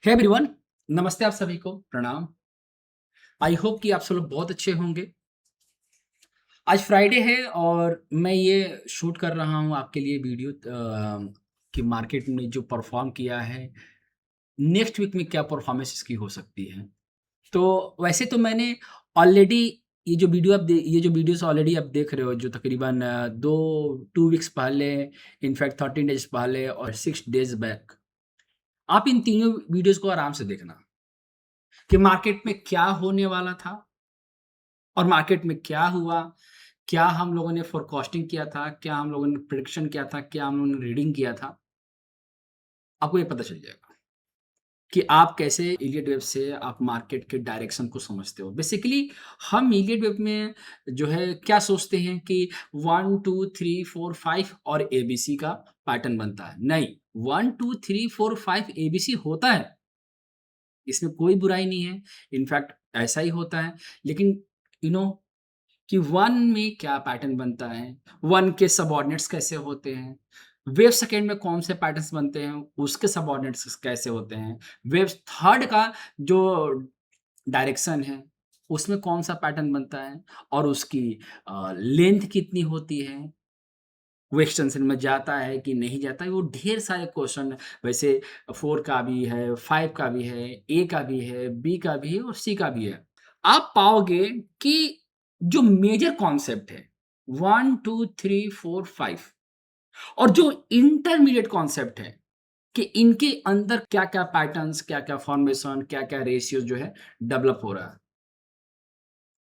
Hey everyone, नमस्ते आप सभी को, प्रणाम। आई होप कि आप सब लोग बहुत अच्छे होंगे। आज फ्राइडे है और मैं ये शूट कर रहा हूँ आपके लिए वीडियो कि मार्केट में जो परफ़ॉर्म किया है, नेक्स्ट वीक में क्या परफ़ॉर्मेंस इसकी हो सकती है। तो वैसे तो मैंने ऑलरेडी ये जो वीडियोज़ ऑलरेडी आप देख रहे हो जो तकरीबन 2 वीक्स पहले, इनफैक्ट 13 डेज़ पहले और 6 डेज़ बैक, आप इन तीनों वीडियोज़ को आराम से देखना कि मार्केट में क्या होने वाला था और मार्केट में क्या हुआ? क्या हम लोगों ने फोरकास्टिंग किया था? क्या हम लोगों ने प्रेडिक्शन किया था? क्या हम लोगों ने रीडिंग किया था? आपको ये पता चल जाएगा कि आप कैसे इलियट वेव से आप मार्केट के डायरेक्शन को समझते हो। बेसिकली हम इलियट वेव में जो है क्या सोचते हैं कि 1, 2, 3, 4, 5 और एबीसी का पैटर्न बनता है। नहीं, 1, 2, 3, 4, 5 एबीसी होता है। इसमें कोई बुराई नहीं है। इनफैक्ट ऐसा ही होता है। लेकिन यू नो कि 1 में क्या पैटर्न बनता है, 1 के सबऑर्डिनेट्स कैसे होते हैं, वेव सेकंड में कौन से पैटर्न्स बनते हैं, उसके सबऑर्डिनेट्स कैसे होते हैं, वेव थर्ड का जो डायरेक्शन है, उसमें कौन-सा पैटर्न बनता है और उसकी लेंथ कितनी होती है, वो एक्सटेंशन में जाता है कि नहीं जाता है, वो ढेर सारे क्वेश्चन वैसे 4 का भी है, 5 का भी है, ए का भी है, बी का भी है और सी का भी है। आप पाओगे कि जो मेजर कॉन्सेप्ट है 1, 2, 3, 4, 5 और जो इंटरमीडिएट कॉन्सेप्ट है कि इनके अंदर क्या-क्या पैटर्न्स, क्या-क्या फॉर्मेशन, क्या-क्या रेशियो जो है डेवलप हो रहा है।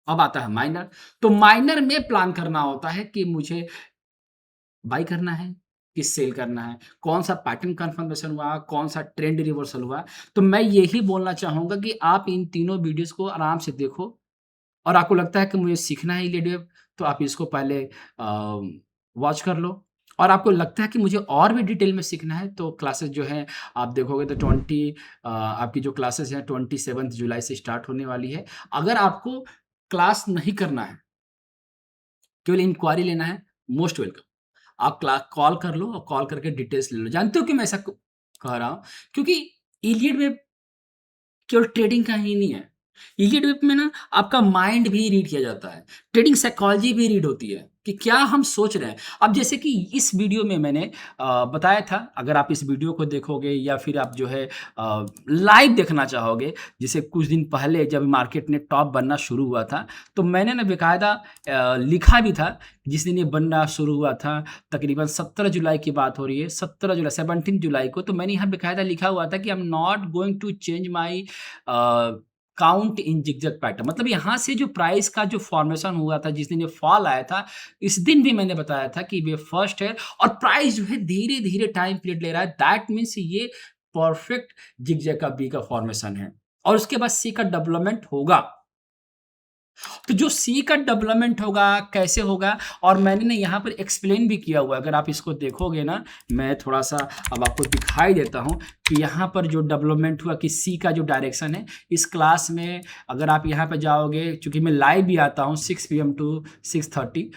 अब आता है माइनर, तो माइनर में प्लान करना होता है कि मुझे बाय करना है कि सेल करना है, कौन-सा पैटर्न कन्फर्मेशन हुआ, कौन-सा ट्रेंड रिवर्सल हुआ। तो मैं यही बोलना चाहूँगा कि आप इन तीनों वीडियोज़ को आराम से देखो और आपको लगता है कि मुझे सीखना है ये वेब, तो आप इसको पहले वॉच कर लो और आपको लगता है कि मुझे और भी डिटेल में सीखना है, तो क्लासेस जो हैं आप देखोगे तो आपकी जो क्लासेस हैं 27 जुलाई से स्टार्ट होने वाली है। अगर आपको क्लास नहीं करना है, केवल इंक्वायरी लेना है, मोस्ट वेलकम। आप क्ला कॉल कर लो और कॉल करके डिटेल्स ले लो। जानते हो क्यों मैं ऐसा कह रहा हूँ? क्योंकि इलियट वेब केवल ट्रेडिंग का ही नहीं है। इलियट वेब में ना आपका माइंड भी रीड किया जाता है। ट्रेडिंग साइकोलॉजी भी रीड होती है कि क्या हम सोच रहे हैं। अब जैसे कि इस वीडियो में मैंने बताया था, अगर आप इस वीडियो को देखोगे या फिर आप जो है लाइव देखना चाहोगे, जैसे कुछ दिन पहले जब मार्केट ने टॉप बनना शुरू हुआ था, तो मैंने ना बाकायदा लिखा भी था, जिस दिन ये बनना शुरू हुआ था, तकरीबन 17 जुलाई की बात हो रही है, 17 जुलाई 17 जुलाई को, तो मैंने यहाँ बाकायदा लिखा हुआ था कि I am not going to change my count in zigzag pattern. मतलब यहाँ से जो प्राइस का जो फॉर्मेशन हुआ था, जिस दिन ये फॉल आया था, इस दिन भी मैंने बताया था कि ये फर्स्ट है और प्राइस जो है धीरे-धीरे टाइम पीरियड ले रहा है। दैट मीन्स ये परफेक्ट ज़िगज़ैग का बी का फॉर्मेशन है और उसके बाद सी का डेवलपमेंट होगा। तो जो सी का डेवलपमेंट होगा, कैसे होगा और मैंने ना यहाँ पर एक्सप्लेन भी किया हुआ है। अगर आप इसको देखोगे ना, मैं थोड़ा-सा अब आपको दिखाई देता हूँ कि यहाँ पर जो डेवलपमेंट हुआ कि सी का जो डायरेक्शन है, इस क्लास में अगर आप यहाँ पे जाओगे, चूँकि मैं लाइव भी आता हूँ 6 पीएम टू 6:30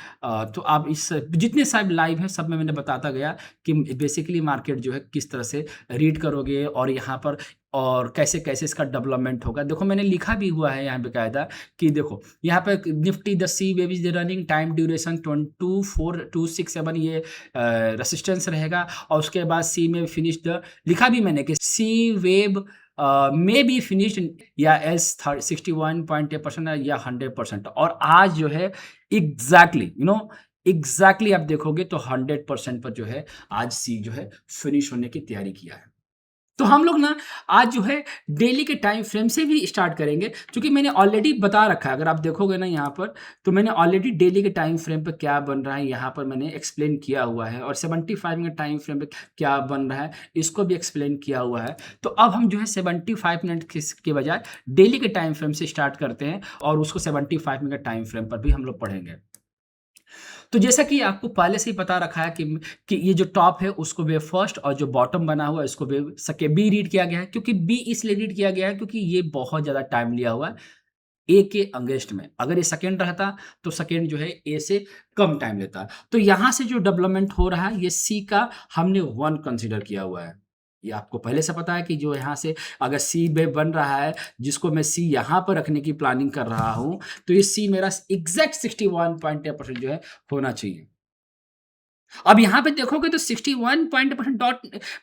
तो आप इस जितने सब लाइव हैं, सब में मैंने बताता गया कि बेसिकली मार्केट जो है किस तरह से रीड करोगे और यहाँ पर और कैसे-कैसे इसका डेवलपमेंट होगा। देखो मैंने लिखा भी हुआ है यहाँ बेकायदा कि देखो यहाँ पे Nifty the C wave is running time duration 24267 ये रेसिस्टेंस रहेगा और उसके बाद सी में फिनिश द लिखा भी मैंने कि सी वेव मे बी फिनिश्ड या एस 61.8% या 100% और आज जो है एग्जैक्टली आप देखोगे तो 100% पर जो है आज सी जो है फिनिश होने की तैयारी किया है। तो हम लोग ना आज जो है डेली के टाइम फ्रेम से भी स्टार्ट करेंगे क्योंकि मैंने ऑलरेडी बता रखा है। अगर आप देखोगे ना यहाँ पर, तो मैंने ऑलरेडी डेली के टाइम फ्रेम पे क्या बन रहा है यहाँ पर मैंने एक्सप्लेन किया हुआ है और 75 मिनट टाइम फ्रेम पे क्या बन रहा है इसको भी एक्सप्लेन किया हुआ है। तो अब हम जो है 75 मिनट के बजाय डेली के टाइम फ्रेम से स्टार्ट करते हैं और उसको 75 मिनट टाइम फ्रेम पर भी हम लोग पढ़ेंगे। तो जैसा कि आपको पहले से ही पता रखा है कि ये जो टॉप है उसको वेव फर्स्ट और जो बॉटम बना हुआ है इसको वेव सके बी रीड किया गया है क्योंकि बी इसलिए रीड किया गया है क्योंकि ये बहुत ज़्यादा टाइम लिया हुआ है ए के अगेंस्ट में। अगर ये सेकंड रहता तो सेकंड जो है ए से कम टाइम लेता। तो यहाँ से जो डेवलपमेंट हो रहा है ये सी का हमने 1 कंसीडर किया हुआ है। ये आपको पहले से पता है कि जो यहाँ से अगर सी वेव बन रहा है, जिसको मैं सी यहाँ पर रखने की प्लानिंग कर रहा हूँ, तो ये सी मेरा एग्ज़ैक्ट 61.8% जो है होना चाहिए। अब यहाँ पे देखोगे तो 61% डॉट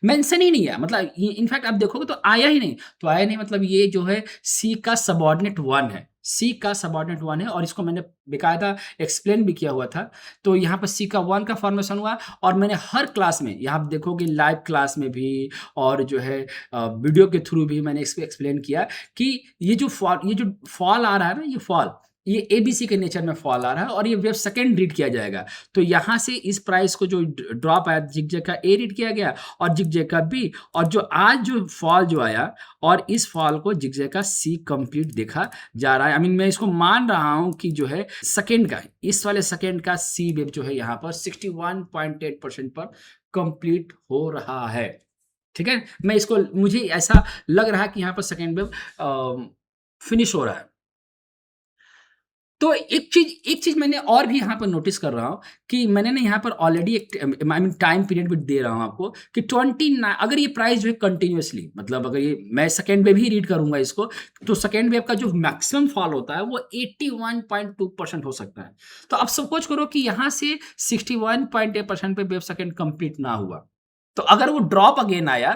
मेंशन ही नहीं है, मतलब इनफैक्ट आप देखोगे तो आया ही नहीं। तो आया नहीं मतलब ये जो है सी का सबऑर्डिनेट 1 है, सी का सबऑर्डिनेट 1 है और इसको मैंने बेकायदा एक्सप्लेन भी किया हुआ था। तो यहाँ पर सी का 1 का फॉर्मेशन हुआ और मैंने हर क्लास में, यहाँ आप देखोगे लाइव क्लास में भी और जो है वीडियो के थ्रू भी मैंने इसको एक्सप्लेन किया कि ये जो फॉल आ रहा है ना, ये फॉल, ये एबीसी के नेचर में फॉल आ रहा है और ये वेव सेकंड रीड किया जाएगा। तो यहाँ से इस प्राइस को जो ड्रॉप आया, जिगजैग का ए रीड किया गया और जिगजैग का बी, और जो आज जो फॉल जो आया और इस फॉल को जिगजैग का सी कंप्लीट देखा जा रहा है। आई मीन मैं इसको मान रहा हूं कि जो है सेकंड का, इस वाले सेकंड का सी वेव जो है यहाँ पर 61.8% पर कंप्लीट हो रहा है। ठीक है, मैं इसको, मुझे ऐसा लग रहा है कि यहाँ पर सेकंड वेव फिनिश हो रहा है। तो एक चीज़ मैंने और भी यहाँ पर नोटिस कर रहा हूँ कि मैंने ना यहाँ पर ऑलरेडी एक आई मीन टाइम पीरियड भी दे रहा हूँ आपको कि 29, अगर ये प्राइस जो है कंटिन्यूअसली, मतलब अगर ये मैं सेकेंड वेव ही रीड करूँगा इसको, तो सेकेंड वेव का जो मैक्सिमम फॉल होता है वो 81.2% हो सकता है। तो अब सपोज करो कि यहाँ से 61.8% पे वेव सेकेंड कंप्लीट ना हुआ, तो अगर वो ड्रॉप अगेन आया,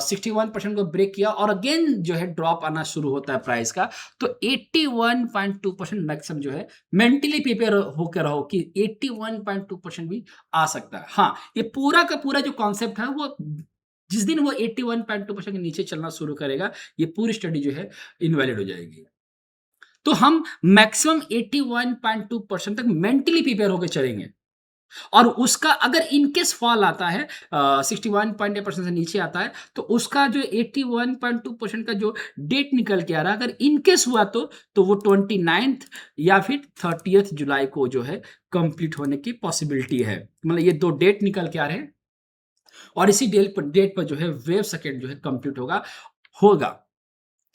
61% को ब्रेक किया और अगेन जो है ड्रॉप आना शुरू होता है प्राइस का, तो 81.2% मैक्सिमम जो है मेंटली प्रिपेयर होकर रहो कि 81.2% भी आ सकता है। हाँ, ये पूरा का पूरा जो कॉन्सेप्ट है वो जिस दिन वो 81.2% के नीचे चलना शुरू करेगा, ये पूरी स्टडी जो है इनवैलिड हो जाएगी। तो हम मैक्सिमम 81.2% तक मेंटली प्रिपेयर होकर चलेंगे और उसका अगर इनकेस फॉल आता है 61.8% से नीचे आता है, तो उसका जो 81.2% का जो डेट निकल के आ रहा है, अगर इनकेस हुआ तो वो 29th या फिर 30th जुलाई को जो है कंप्लीट होने की पॉसिबिलिटी है। मतलब ये 2 डेट निकल के आ रहे हैं और इसी डेट पर जो है वेव सेकेंड जो है कंप्लीट होगा होगा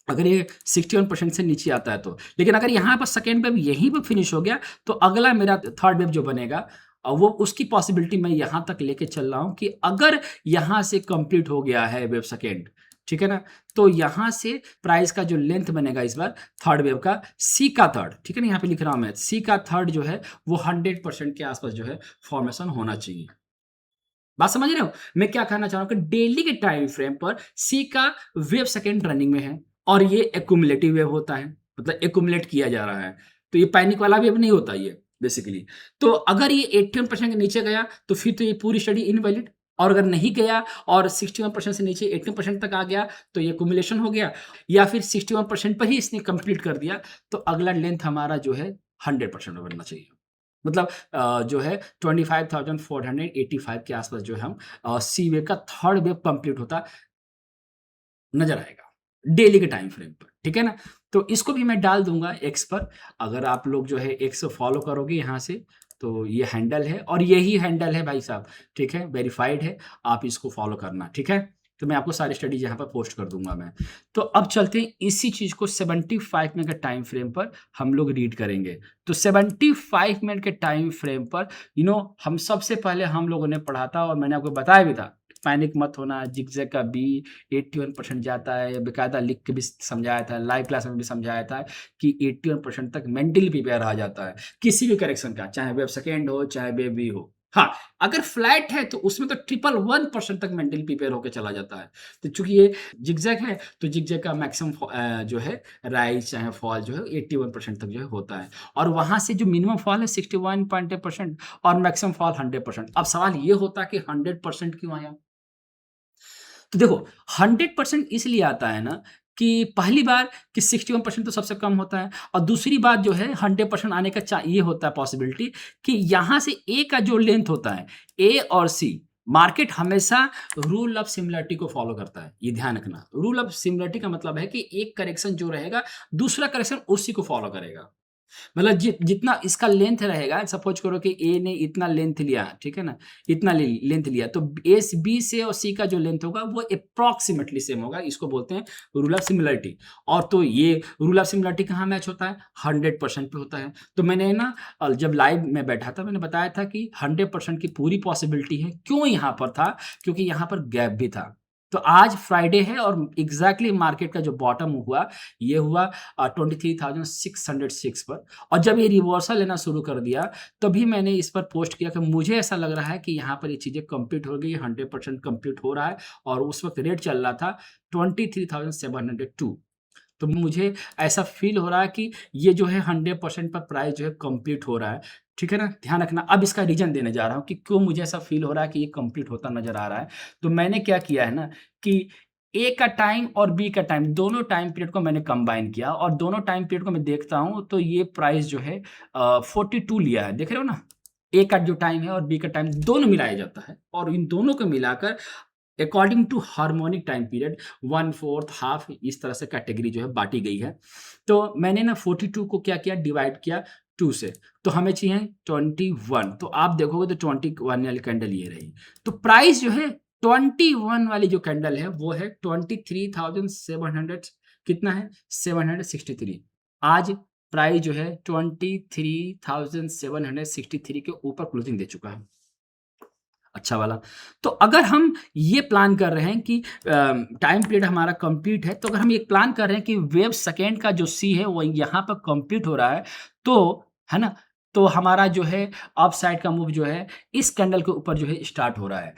अगर ये 61% से नीचे आता है तो। लेकिन अगर यहाँ पर सेकेंड वेव यहीं पर फिनिश हो गया, तो अगला मेरा थर्ड वेव जो बनेगा, वो उसकी पॉसिबिलिटी मैं यहाँ तक लेके चल रहा हूँ कि अगर यहाँ से कंप्लीट हो गया है वेव सेकेंड, ठीक है ना, तो यहाँ से प्राइस का जो लेंथ बनेगा इस बार थर्ड वेव का, सी का थर्ड, ठीक है ना, यहाँ पे लिख रहा हूँ मैं, सी का थर्ड जो है वो 100% के आसपास जो है फॉर्मेशन होना चाहिए। बात समझ रहे हो मैं क्या कहना चाह रहा हूँ कि डेली के टाइम फ्रेम पर सी का वेव सेकेंड रनिंग में है और ये एक्यूमुलेटिव वेव होता है, मतलब एक्यूमुलेट किया जा रहा है, तो ये पैनिक वाला वेव नहीं होता ये बेसिकली। तो अगर ये 81% के नीचे गया तो फिर तो ये पूरी स्टडी इनवैलिड, और अगर नहीं गया और 61% से नीचे 80% तक आ गया तो ये एक्यूमुलेशन हो गया, या फिर 61% पर ही इसने कंप्लीट कर दिया तो अगला लेंथ हमारा जो है 100% बनना चाहिए। मतलब जो है 25,485 के आसपास जो है हम सी वेव का थर्ड वेव कंप्लीट होता नजर आएगा डेली के टाइम फ्रेम पर, ठीक है ना। तो इसको भी मैं डाल दूंगा एक्स पर, अगर आप लोग जो है एक्स फॉलो करोगे यहाँ से, तो ये हैंडल है और यही हैंडल है भाई साहब, ठीक है, वेरीफाइड है, आप इसको फॉलो करना, ठीक है। तो मैं आपको सारी स्टडीज यहाँ पर पोस्ट कर दूंगा मैं। तो अब चलते हैं इसी चीज को 75 मिनट के टाइम फ्रेम पर हम लोग रीड करेंगे। तो 75 मिनट के टाइम फ्रेम पर हम सबसे पहले हम लोगों ने पढ़ा था और मैंने आपको बताया भी था, पैनिक मत होना, जिगजैग का बी 81% जाता है, बेकायदा लिख के भी समझाया था, लाइव क्लास में भी समझाया था कि 81% तक मेंटली प्रिपेयर आ जाता है किसी भी करेक्शन का, चाहे वेव सेकेंड हो चाहे वेव बी हो। हाँ, अगर फ्लैट है तो उसमें तो 111% तक मेंटली प्रिपेयर होकर चला जाता है। तो चूंकि ये जिगजैग है तो जिगजैग का मैक्सिमम जो है राइज चाहे फॉल जो है 81% तक जो है होता है, और वहां से जो मिनिमम फॉल है 61.8% और मैक्सिमम फॉल 100%। अब सवाल ये होता है कि 100% क्यों आया। तो देखो 100% इसलिए आता है ना कि पहली बार कि 61% तो सबसे कम होता है, और दूसरी बात जो है 100% आने का ये होता है पॉसिबिलिटी कि यहाँ से ए का जो लेंथ होता है, ए और सी, मार्केट हमेशा रूल ऑफ सिमिलरिटी को फॉलो करता है, ये ध्यान रखना। रूल ऑफ सिमिलरिटी का मतलब है कि एक करेक्शन जो रहेगा दूसरा करेक्शन उसी को फॉलो करेगा। मतलब जितना इसका लेंथ रहेगा, सपोज करो कि ए ने इतना लेंथ लिया, ठीक है ना, इतना लेंथ लिया, तो एस बी से और सी का जो लेंथ होगा वो अप्रॉक्सीमेटली सेम होगा, इसको बोलते हैं रूल ऑफ सिमिलरिटी। और तो ये रूल ऑफ सिमिलरिटी कहाँ मैच होता है, 100% पे होता है। तो मैंने ना जब लाइव में बैठा था मैंने बताया था कि 100% की पूरी पॉसिबिलिटी है। क्यों यहाँ पर था, क्योंकि यहाँ पर गैप भी था। तो आज फ्राइडे है और एग्जैक्टली मार्केट का जो बॉटम हुआ ये हुआ 23,606 पर, और जब ये रिवर्सल लेना शुरू कर दिया तभी मैंने इस पर पोस्ट किया कि मुझे ऐसा लग रहा है कि यहाँ पर ये चीज़ें कंप्लीट हो गई, 100% कंप्लीट हो रहा है। और उस वक्त रेट चल रहा था 23,702। तो मुझे ऐसा फील हो रहा है कि ये जो है 100% पर प्राइस जो है कंप्लीट हो रहा है। ठीक है ना, ध्यान रखना। अब इसका रीजन देने जा रहा हूँ कि क्यों मुझे ऐसा फील हो रहा है कि ये कंप्लीट होता नजर आ रहा है। तो मैंने क्या किया है ना कि ए का टाइम और बी का टाइम, दोनों टाइम पीरियड को मैंने कंबाइन किया और दोनों टाइम पीरियड को मैं देखता हूँ तो ये प्राइस जो है 42 लिया है, देख रहे हो ना। ए का जो टाइम है और बी का टाइम दोनों मिलाया जाता है और इन दोनों को मिलाकर according to harmonic time period 1/4 half इस तरह से कैटेगरी जो है बांटी गई है। तो मैंने ना 42 को क्या किया, डिवाइड किया 2 से, तो हमें चाहिए 21। तो आप देखोगे तो 21 वाली कैंडल ये रही। तो प्राइस जो है 21 वाली जो कैंडल है वो है 23,700, कितना है 763। आज प्राइस जो है 23,763 के ऊपर क्लोजिंग दे चुका है, अच्छा वाला। तो अगर हम ये प्लान कर रहे हैं कि टाइम पीरियड हमारा कंप्लीट है, तो अगर हम ये प्लान कर रहे हैं कि वेव सेकेंड का जो सी है वो यहाँ पर कंप्लीट हो रहा है, तो है ना, तो हमारा जो है अप साइड का मूव जो है इस कैंडल के ऊपर जो है स्टार्ट हो रहा है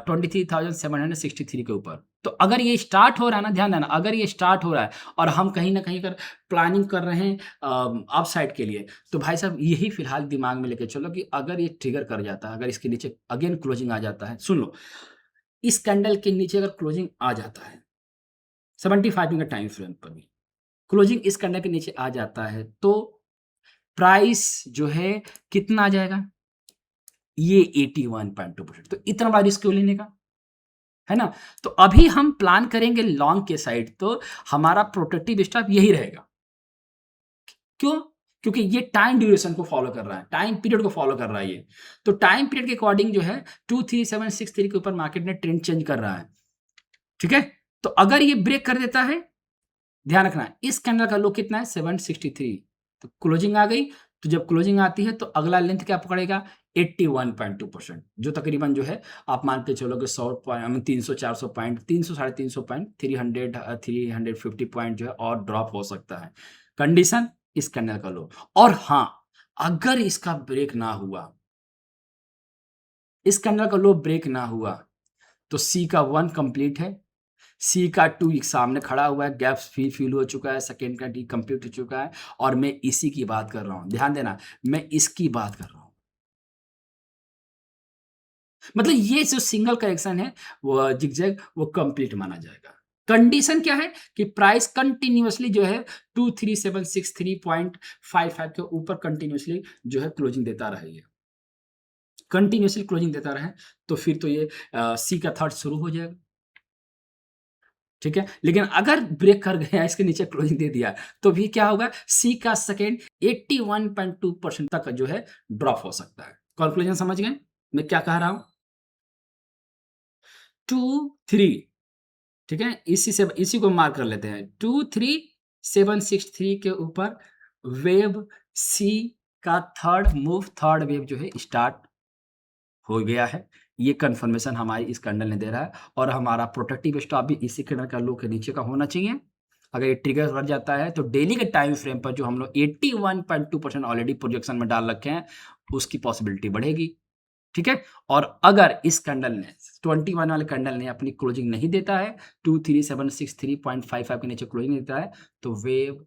23,763 के ऊपर। तो अगर ये स्टार्ट हो रहा है ना, ध्यान देना, अगर ये स्टार्ट हो रहा है और हम कहीं ना कहीं कर प्लानिंग कर रहे हैं अप साइड के लिए, तो भाई साहब यही फिलहाल दिमाग में लेके चलो कि अगर ये ट्रिगर कर जाता है, अगर इसके नीचे अगेन क्लोजिंग आ जाता है, सुन लो, इस कैंडल के नीचे अगर क्लोजिंग आ जाता है 75 मिनट टाइम फ्रेम पर भी क्लोजिंग इस कैंडल के नीचे आ जाता है, तो प्राइस जो है कितना आ जाएगा, ये 81.2%। तो इतना बड़ा रिस्क क्यों लेने का, है ना। तो अभी हम प्लान करेंगे लॉन्ग के साइड, तो हमारा प्रोटेक्टिव स्टॉप यही रहेगा। क्यों? क्योंकि ये टाइम ड्यूरेशन को फॉलो कर रहा है, टाइम पीरियड को फॉलो कर रहा है ये। तो टाइम पीरियड के अकॉर्डिंग जो है 23763 के ऊपर मार्केट ने ट्रेंड चेंज कर रहा है, ठीक है। तो अगर ये ब्रेक कर देता है, ध्यान रखना इस कैंडल का लो कितना है 763, तो क्लोजिंग आ गई। तो जब क्लोजिंग आती है तो अगला लेंथ क्या पकड़ेगा 81.2%, जो तकरीबन जो है आप मान के चलो कि 100 पॉइंट 300-400 पॉइंट 300-350 पॉइंट 350 पॉइंट जो है और ड्रॉप हो सकता है, कंडीशन इस कैंडल का लो। और हाँ, अगर इसका ब्रेक ना हुआ, इस कैंडल का लो ब्रेक ना हुआ, तो सी का 1 कंप्लीट है, सी का 2 एक सामने खड़ा हुआ है, गैप फिल हो चुका है, सेकेंड का डी कंप्लीट हो चुका है, और मैं इसी की बात कर रहा हूं, ध्यान देना, मैं इसकी बात कर रहा हूं। मतलब ये जो सिंगल करेक्शन है वो जिगजैग वो कंप्लीट माना जाएगा। कंडीशन क्या है कि प्राइस कंटिन्यूअसली जो है 23763.55 के ऊपर कंटिन्यूअसली जो है क्लोजिंग देता रहे, कंटिन्यूअसली क्लोजिंग देता रहे, तो फिर तो ये सी का थर्ड शुरू हो जाएगा, ठीक है। लेकिन अगर ब्रेक कर गया, इसके नीचे क्लोजिंग दे दिया, तो भी क्या होगा, सी का सेकेंड 81.2% तक जो है ड्रॉप हो सकता है। कंक्लूजन समझ गए मैं क्या कह रहा हूं, 2-3, ठीक है, इसी को मार्क कर लेते हैं, 23763 के ऊपर वेव सी का थर्ड मूव, थर्ड वेव जो है स्टार्ट हो गया है। ये कंफर्मेशन हमारी इस कैंडल ने दे रहा है, और हमारा प्रोटेक्टिव स्टॉप भी इसी कैंडल का लो के नीचे का होना चाहिए। अगर ये ट्रिगर कर जाता है तो डेली के टाइम फ्रेम पर जो हम लोग 81.2% ऑलरेडी प्रोजेक्शन में डाल रखे हैं, उसकी पॉसिबिलिटी बढ़ेगी, ठीक है। और अगर इस कैंडल ने 21 वाले कैंडल ने अपनी क्लोजिंग नहीं देता है, 23763.55 के नीचे क्लोजिंग देता है, तो वेव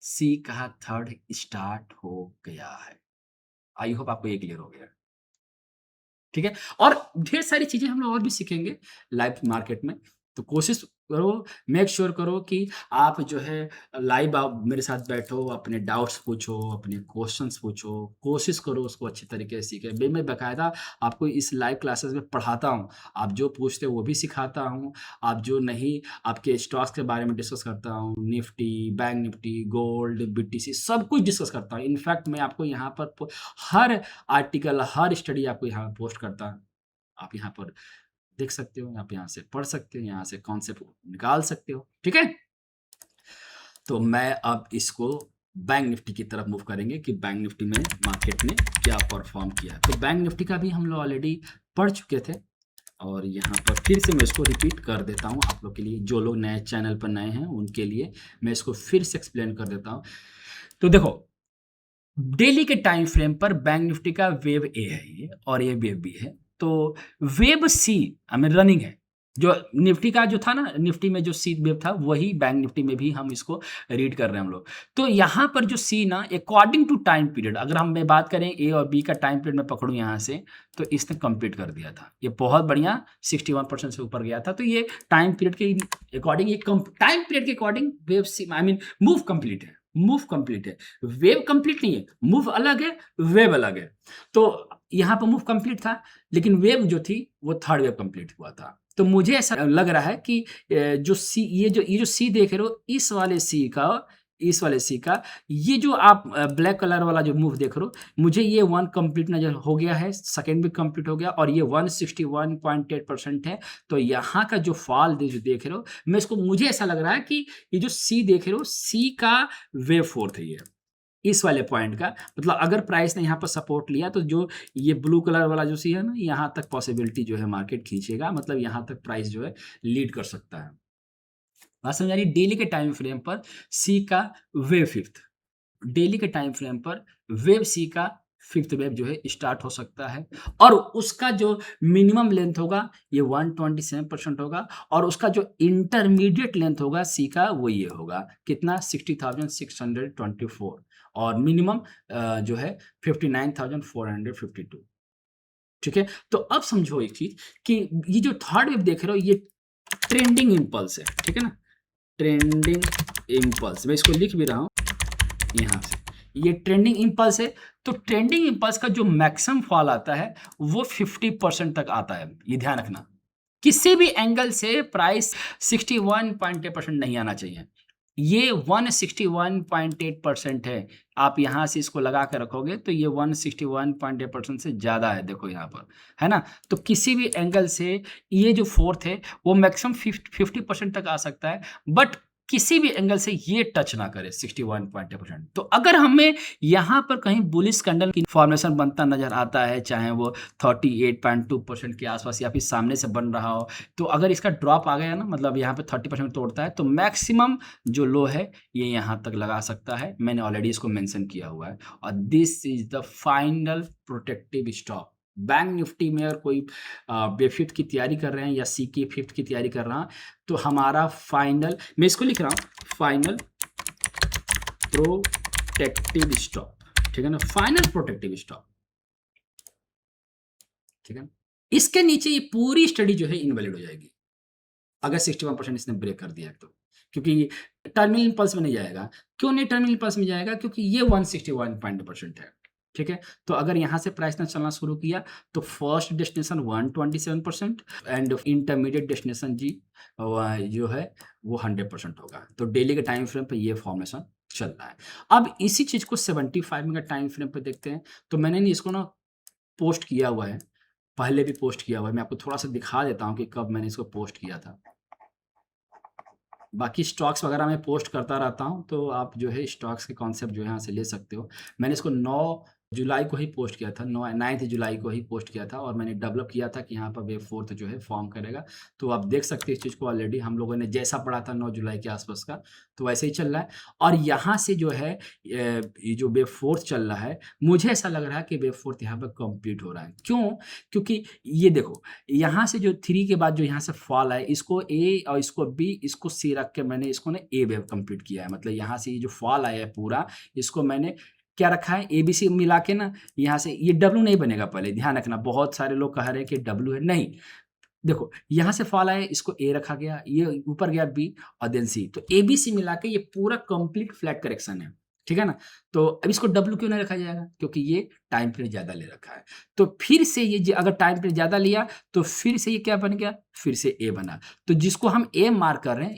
सी का थर्ड स्टार्ट हो गया है। आई होप आपको ये क्लियर हो गया, ठीक है। और ढेर सारी चीजें हम लोग और भी सीखेंगे लाइव मार्केट में, तो कोशिश करो, मेक श्योर करो कि आप जो है लाइव आप मेरे साथ बैठो, अपने डाउट्स पूछो, अपने क्वेश्चंस पूछो, कोशिश करो उसको अच्छी तरीके से सीखे। मैं बकायदा आपको इस लाइव क्लासेस में पढ़ाता हूँ, आप जो पूछते हो वो भी सिखाता हूँ, आप जो नहीं, आपके स्टॉक्स के बारे में डिस्कस करता हूँ, Nifty, bank Nifty, gold, BTC, सब कुछ डिस्कस करता हूँ। इनफैक्ट मैं आपको यहाँ पर हर आर्टिकल, हर स्टडी आपको यहाँ पोस्ट करता हूँ, आप यहाँ पर देख सकते हो, आप यहाँ से पढ़ सकते हो, यहाँ से कॉन्सेप्ट निकाल सकते हो, ठीक है। तो मैं अब इसको बैंक निफ्टी की तरफ मूव करेंगे कि बैंक निफ्टी में मार्केट ने क्या परफॉर्म किया। तो बैंक निफ्टी का भी हम लोग ऑलरेडी पढ़ चुके थे, और यहाँ पर फिर से मैं इसको रिपीट कर देता हूँ आप लोग के लिए, जो लोग नए चैनल पर नए हैं उनके लिए मैं इसको फिर से एक्सप्लेन कर देता हूँ। तो देखो, डेली के टाइम फ्रेम पर बैंक निफ्टी का वेव ए है ये, और ये वेव बी है। तो वेव सी हमें रनिंग है, जो निफ्टी का जो था ना, निफ्टी में जो सी वेव था वही बैंक निफ्टी में भी हम इसको रीड कर रहे हैं हम लोग। तो यहाँ पर जो सी ना, अकॉर्डिंग टू टाइम पीरियड, अगर हम मैं बात करें ए और बी का टाइम पीरियड में पकड़ूं यहाँ से, तो इसने कंप्लीट कर दिया था, ये बहुत बढ़िया 61% से ऊपर गया था। तो ये टाइम पीरियड के अकॉर्डिंग, ये टाइम पीरियड के अकॉर्डिंग वेव सी आई मीन मूव कंप्लीट है, मूव कंप्लीट है। वेव कंप्लीट नहीं है, मूव अलग है, वेव अलग है। तो यहाँ पर मूव कंप्लीट था, लेकिन वेव जो थी वो थर्ड वेव कंप्लीट हुआ था। तो मुझे ऐसा लग रहा है कि जो सी, ये जो सी देख रहे हो, इस वाले सी का ये जो आप ब्लैक कलर वाला जो मूव देख रहे हो, मुझे ये 1 कंप्लीट नजर हो गया है, सेकेंड भी कंप्लीट हो गया, और ये 161.8% है। तो यहाँ का जो फॉल जो देख रहे हो, मुझे ऐसा लग रहा है कि ये जो सी देख रहे हो, सी का वेव फोर्थ है ये, इस वाले पॉइंट का। मतलब अगर प्राइस ने यहाँ पर सपोर्ट लिया, तो जो ये ब्लू कलर वाला जो सी है ना, यहाँ तक पॉसिबिलिटी जो है मार्केट खींचेगा, मतलब यहाँ तक प्राइस जो है लीड कर सकता है। बात समझ आ रही? डेली के टाइम फ्रेम पर सी का वेव फिफ्थ, डेली के टाइम फ्रेम पर वेव सी का फिफ्थ वेव जो है स्टार्ट हो सकता है, और उसका जो मिनिमम लेंथ होगा ये 127% होगा, और उसका जो इंटरमीडिएट लेंथ होगा सी का वो ये होगा कितना, 60,624, और मिनिमम जो है 59,452। ठीक है, तो अब समझो एक चीज कि ये जो थर्ड वेव देख रहे हो, ये ट्रेंडिंग इम्पल्स है, ठीक है ना, ट्रेंडिंग इम्पल्स, मैं इसको लिख भी रहा हूं यहाँ से, ये ट्रेंडिंग इम्पल्स है। तो ट्रेंडिंग इम्पल्स का जो मैक्सिमम फॉल आता है वो 50% तक आता है, ये ध्यान रखना। किसी भी एंगल से प्राइस 61.8% नहीं आना चाहिए, ये 161.8% है। आप यहाँ से इसको लगा कर रखोगे तो ये 161.8% से ज़्यादा है, देखो यहाँ पर, है ना। तो किसी भी एंगल से ये जो फोर्थ है वो मैक्सिमम 50% तक आ सकता है, बट किसी भी एंगल से ये टच ना करे 61.8%। तो अगर हमें यहाँ पर कहीं बुलिश कैंडल की फॉर्मेशन बनता नजर आता है, चाहे वो 38.2% के आसपास या फिर सामने से बन रहा हो, तो अगर इसका ड्रॉप आ गया ना, मतलब यहाँ पे 30% तोड़ता है, तो मैक्सिमम जो लो है ये यहाँ तक लगा सकता है। मैंने ऑलरेडी इसको मेंशन किया हुआ है, और this is the final protective stop. Bank Nifty में अगर कोई फिफ्थ की तैयारी कर रहे हैं या सी की फिफ्थ की तैयारी कर रहा है, तो हमारा फाइनल, मैं इसको लिख रहा हूं फाइनल प्रोटेक्टिव स्टॉप, ठीक है ना, फाइनल प्रोटेक्टिव स्टॉप, ठीक है। इसके नीचे ये पूरी स्टडी जो है इनवैलिड हो जाएगी अगर 61% इसने ब्रेक कर दिया तो, क्योंकि टर्मिनल इंपल्स में नहीं जाएगा। क्यों नहीं टर्मिनल इंपल्स में जाएगा? क्योंकि ये 161% है, ठीक है। तो अगर यहाँ से प्राइस ने चलना शुरू किया तो first destination 127% and intermediate destination जी जो है वो 100% होगा। तो डेली के टाइम फ्रेम पे ये फॉर्मेशन चल रहा है। अब इसी चीज को 75 मिनट का टाइम फ्रेम पे देखते हैं। तो मैंने इसको ना पोस्ट किया हुआ है, पहले भी पोस्ट किया हुआ है, मैं आपको थोड़ा सा दिखा देता हूँ कि कब मैंने इसको पोस्ट किया था। बाकी स्टॉक्स वगैरह मैं पोस्ट करता रहता हूँ, तो आप जो है स्टॉक्स के कॉन्सेप्ट जो है यहाँ से ले सकते हो। मैंने इसको 9 जुलाई को ही पोस्ट किया था, 9 जुलाई को ही पोस्ट किया था, और मैंने डेवलप किया था कि यहाँ पर वेव फोर्थ जो है फॉर्म करेगा। तो आप देख सकते हैं इस चीज़ को, ऑलरेडी हम लोगों ने जैसा पढ़ा था 9 जुलाई के आसपास का, तो वैसे ही चल रहा है। और यहाँ से जो है ये जो वेव फोर्थ चल रहा है, मुझे ऐसा लग रहा है कि वेव फोर्थ यहाँ पर कंप्लीट हो रहा है। क्यों? क्योंकि ये देखो, यहाँ से जो 3 के बाद जो यहाँ से फॉल है, इसको ए और इसको बी, इसको सी रख के मैंने इसको ना ए वेव कंप्लीट किया है। मतलब यहाँ से ये जो फॉल आया है पूरा, इसको मैंने क्या रखा है, ए बी सी मिला के ना, यहाँ से ये डब्ल्यू नहीं बनेगा, पहले ध्यान रखना। बहुत सारे लोग कह रहे हैं कि डब्ल्यू है, नहीं। देखो यहाँ से फॉल आया, इसको ए रखा गया, ये ऊपर गया बी और देन सी, तो ए बी सी मिला के ये पूरा कंप्लीट फ्लैट करेक्शन है, ठीक है ना। तो अब इसको डब्ल्यू क्यों नहीं रखा जाएगा? क्योंकि ये टाइम पीरियड ज्यादा ले रखा है। तो फिर से ये अगर टाइम पीरियड ज्यादा लिया तो फिर से ये क्या बन गया, फिर से ए बना। तो जिसको हम ए मार्क कर रहे हैं,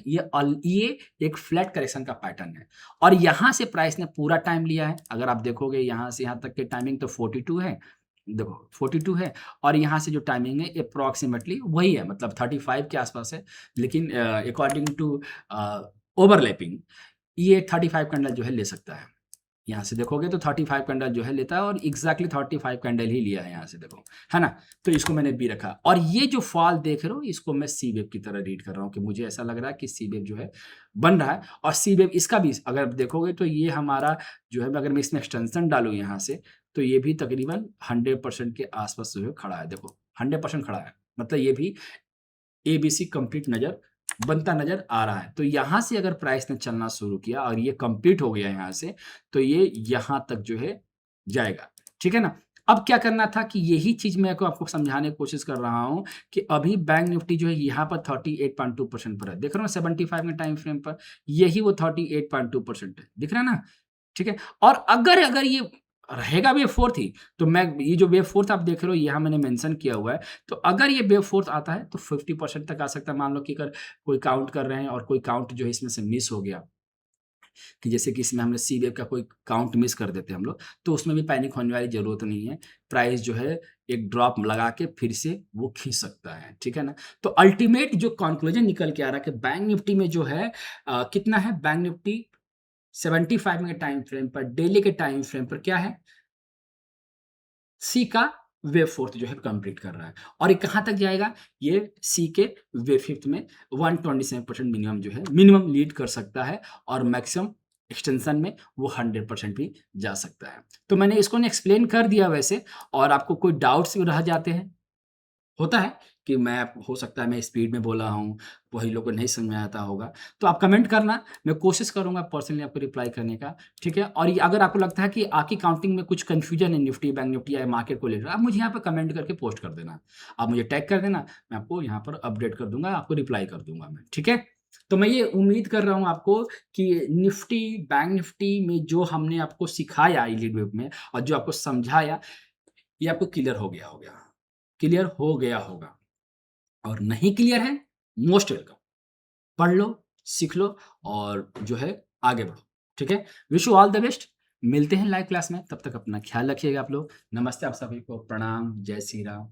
ये एक फ्लैट करेक्शन का पैटर्न है। और यहाँ से प्राइस ने पूरा टाइम लिया है। अगर आप देखोगे यहाँ से यहाँ तक के टाइमिंग तो 42 है, देखो 42 है, और यहाँ से जो टाइमिंग है अप्रॉक्सीमेटली वही है, मतलब 35 के आसपास है। लेकिन अकॉर्डिंग टू ओवरलैपिंग ये 35 कैंडल जो है ले सकता है, यहाँ से देखोगे तो 35 कैंडल जो है लेता है और एग्जैक्टली 35 कैंडल ही लिया है यहाँ से देखो, है ना? तो इसको मैंने बी रखा और ये जो फॉल देख रहे हो इसको मैं सी वेव की तरह रीड कर रहा हूँ कि मुझे ऐसा लग रहा है कि सी वेव जो है बन रहा है और सी वेव इसका भी अगर देखोगे तो ये हमारा जो है अगर मैं इसमें एक्सटेंशन डालूँ यहाँ से तो ये भी तकरीबन 100% के आसपास जो है खड़ा है, देखो 100% खड़ा है, मतलब ये भी एबीसी कंप्लीट बनता नजर आ रहा है। तो यहाँ से अगर प्राइस ने चलना शुरू किया और ये कंप्लीट हो गया यहाँ से, तो ये यहाँ तक जो है जाएगा, ठीक है ना? अब क्या करना था कि यही चीज़ मैं को आपको समझाने की कोशिश कर रहा हूँ कि अभी बैंक निफ्टी जो है यहाँ पर 38.2% पर है। देख रहे हो 75 के टाइम फ्रेम पर, यही वो 38.2% है। दिख रहा है ना? ठीक है? और अगर अगर ये रहेगा वेव फोर्थ ही, तो मैं ये जो वेव फोर्थ आप देख रहे हो यहाँ मैंने मेंशन किया हुआ है, तो अगर ये वेव फोर्थ आता है तो 50% तक आ सकता है। मान लो कि अगर कोई काउंट कर रहे हैं और कोई काउंट जो है इसमें से मिस हो गया, कि जैसे कि इसमें हमने सी वेव का कोई काउंट मिस कर देते हैं हम लोग, तो उसमें भी पैनिक होने वाली ज़रूरत नहीं है। प्राइस जो है एक ड्रॉप लगा के फिर से वो खींच सकता है, ठीक है ना? तो अल्टीमेट जो कंक्लूजन निकल के आ रहा है कि बैंक निफ्टी में जो है कितना है बैंक निफ्टी 75 के टाइम फ्रेम पर, डेली के टाइम फ्रेम पर क्या है? सी का वेव फोर्थ जो है कंप्लीट कर रहा है और ये कहाँ तक जाएगा? ये सी के वेव फिफ्थ में 127% मिनिमम जो है मिनिमम लीड कर सकता है और मैक्सिमम एक्सटेंशन में वो 100% भी जा सकता है। तो मैंने इसको ना एक्सप्लेन कर दिया वैसे, और आपको कोई डाउट्स रह जाते हैं होता है कि मैं हो सकता है मैं स्पीड में बोला हूँ, वही लोग को नहीं समझ में आता होगा, तो आप कमेंट करना, मैं कोशिश करूँगा पर्सनली आपको रिप्लाई करने का, ठीक है? और ये अगर आपको लगता है कि आपकी काउंटिंग में कुछ कन्फ्यूजन है निफ्टी, बैंक निफ्टी या मार्केट को लेकर, आप मुझे यहाँ पे कमेंट करके पोस्ट कर देना। आप मुझे टैग कर देना, मैं आपको यहाँ पर अपडेट कर दूँगा, आपको रिप्लाई कर दूँगा मैं, ठीक है? तो मैं ये उम्मीद कर रहा हूँ आपको कि निफ्टी, बैंक निफ्टी में जो हमने आपको सिखाया लीड वेव में और जो आपको समझाया, ये आपको क्लियर हो गया होगा। और नहीं क्लियर है, मोस्ट वेलकम, पढ़ लो, सीख लो और जो है आगे बढ़ो, ठीक है? Wish you all the best. मिलते हैं लाइव क्लास में, तब तक अपना ख्याल रखिएगा आप लोग। नमस्ते आप सभी को, प्रणाम, जय श्री राम।